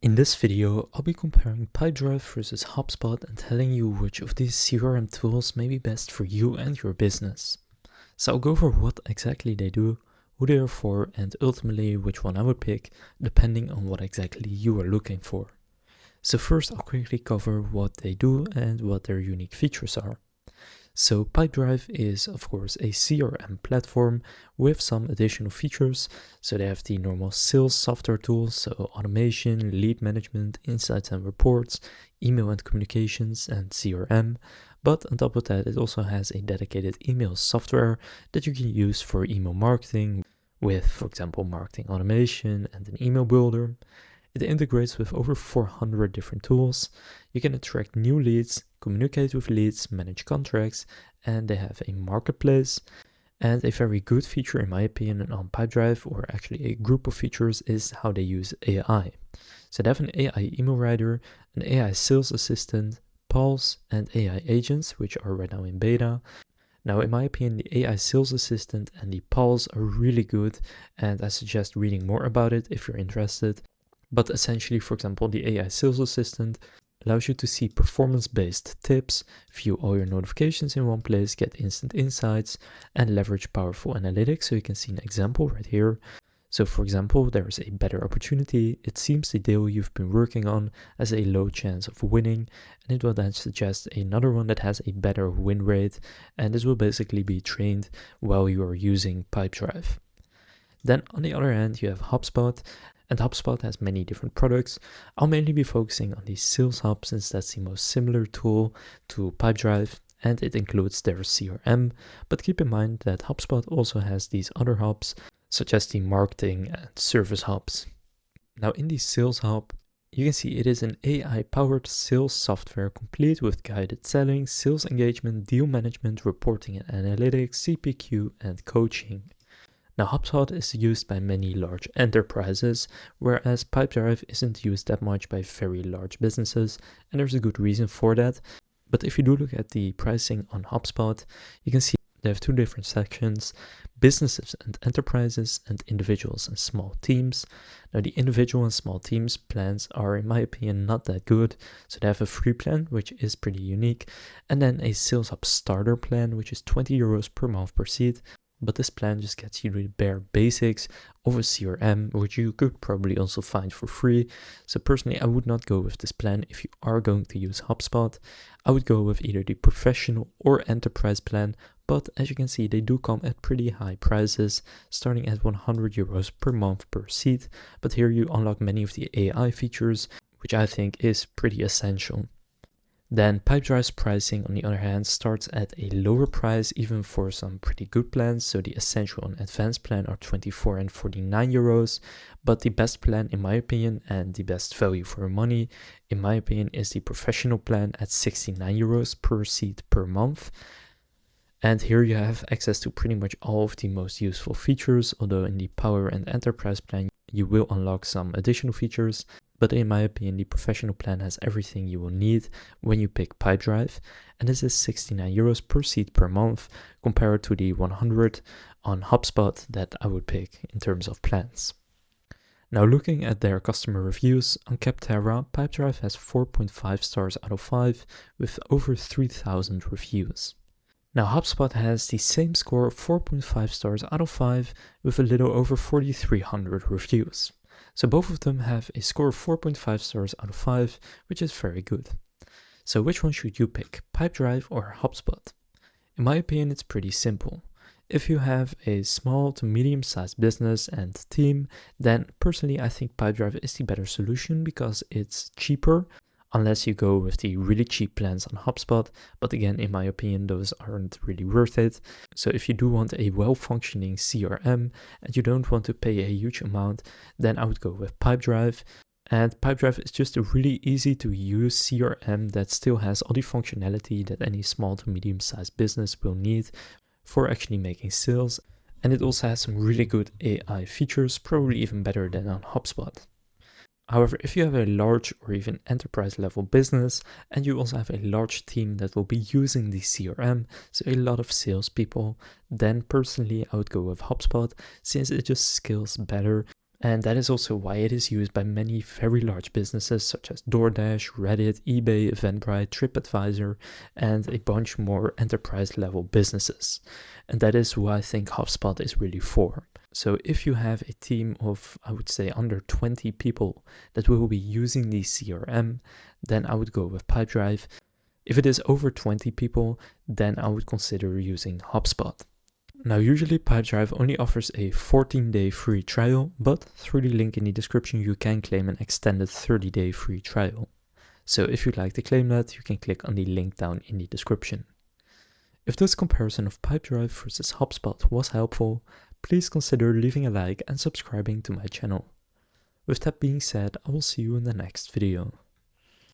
In this video, I'll be comparing Pipedrive versus HubSpot and telling you which of these CRM tools may be best for you and your business. So I'll go over what exactly they do, who they are for, and ultimately which one I would pick, depending on what exactly you are looking for. So first, I'll quickly cover what they do and what their unique features are. So Pipedrive is of course a CRM platform with some additional features. So they have the normal sales software tools, so automation, lead management, insights and reports, email and communications, and CRM. But on top of that, it also has a dedicated email software that you can use for email marketing with, for example, marketing automation and an email builder. It integrates with over 400 different tools. You can attract new leads, communicate with leads, manage contracts, and they have a marketplace. And a very good feature, in my opinion, on Pipedrive, or actually a group of features, is how they use AI. So they have an AI email writer, an AI sales assistant, Pulse, and AI agents, which are right now in beta. Now, in my opinion, the AI sales assistant and the Pulse are really good, and I suggest reading more about it if you're interested. But essentially, for example, the AI sales assistant allows you to see performance-based tips, view all your notifications in one place, get instant insights, and leverage powerful analytics. So you can see an example right here. So for example, there is a better opportunity. It seems the deal you've been working on has a low chance of winning, and it will then suggest another one that has a better win rate. And this will basically be trained while you are using Pipedrive. Then on the other hand, you have HubSpot, and HubSpot has many different products. I'll mainly be focusing on the Sales Hub since that's the most similar tool to Pipedrive, and it includes their CRM. But keep in mind that HubSpot also has these other hubs, such as the marketing and service hubs. Now in the Sales Hub, you can see it is an AI-powered sales software complete with guided selling, sales engagement, deal management, reporting and analytics, CPQ, and coaching. Now, HubSpot is used by many large enterprises, whereas Pipedrive isn't used that much by very large businesses, and there's a good reason for that. But if you do look at the pricing on HubSpot, you can see they have two different sections: businesses and enterprises, and individuals and small teams. Now, the individual and small teams plans are, in my opinion, not that good. So they have a free plan, which is pretty unique, and then a Sales Hub starter plan, which is €20 per month per seat. But this plan just gets you the bare basics of a CRM, which you could probably also find for free. So personally, I would not go with this plan if you are going to use HubSpot. I would go with either the professional or enterprise plan, but as you can see, they do come at pretty high prices, starting at €100 per month per seat. But here you unlock many of the AI features, which I think is pretty essential. Then Pipedrive's pricing, on the other hand, starts at a lower price even for some pretty good plans. So the essential and advanced plan are €24 and €49. But the best plan, in my opinion, and the best value for money, in my opinion, is the professional plan at €69 per seat per month. And here you have access to pretty much all of the most useful features, although in the Power and Enterprise plan, you will unlock some additional features. But in my opinion, the professional plan has everything you will need when you pick Pipedrive, and this is €69 per seat per month compared to the 100 on HubSpot that I would pick in terms of plans. Now looking at their customer reviews, on Capterra, Pipedrive has 4.5 stars out of 5 with over 3,000 reviews. Now HubSpot has the same score of 4.5 stars out of 5 with a little over 4,300 reviews. So both of them have a score of 4.5 stars out of 5, which is very good. So which one should you pick, Pipedrive or HubSpot? In my opinion, it's pretty simple. If you have a small to medium-sized business and team, then personally I think Pipedrive is the better solution because it's cheaper, unless you go with the really cheap plans on HubSpot. But again, in my opinion, those aren't really worth it. So if you do want a well-functioning CRM and you don't want to pay a huge amount, then I would go with Pipedrive. And Pipedrive is just a really easy to use CRM that still has all the functionality that any small to medium-sized business will need for actually making sales. And it also has some really good AI features, probably even better than on HubSpot. However, if you have a large or even enterprise level business and you also have a large team that will be using the CRM, so a lot of salespeople, then personally I would go with HubSpot since it just scales better And that is also why it is used by many very large businesses such as DoorDash, Reddit, eBay, Eventbrite, TripAdvisor, and a bunch more enterprise level businesses. And that is who I think HubSpot is really for. So if you have a team of, I would say, under 20 people that will be using the CRM, then I would go with Pipedrive. If it is over 20 people, then I would consider using HubSpot. Now, usually Pipedrive only offers a 14-day free trial, but through the link in the description you can claim an extended 30-day free trial. So if you'd like to claim that, you can click on the link down in the description. If this comparison of Pipedrive versus HubSpot was helpful, please consider leaving a like and subscribing to my channel. With that being said, I will see you in the next video.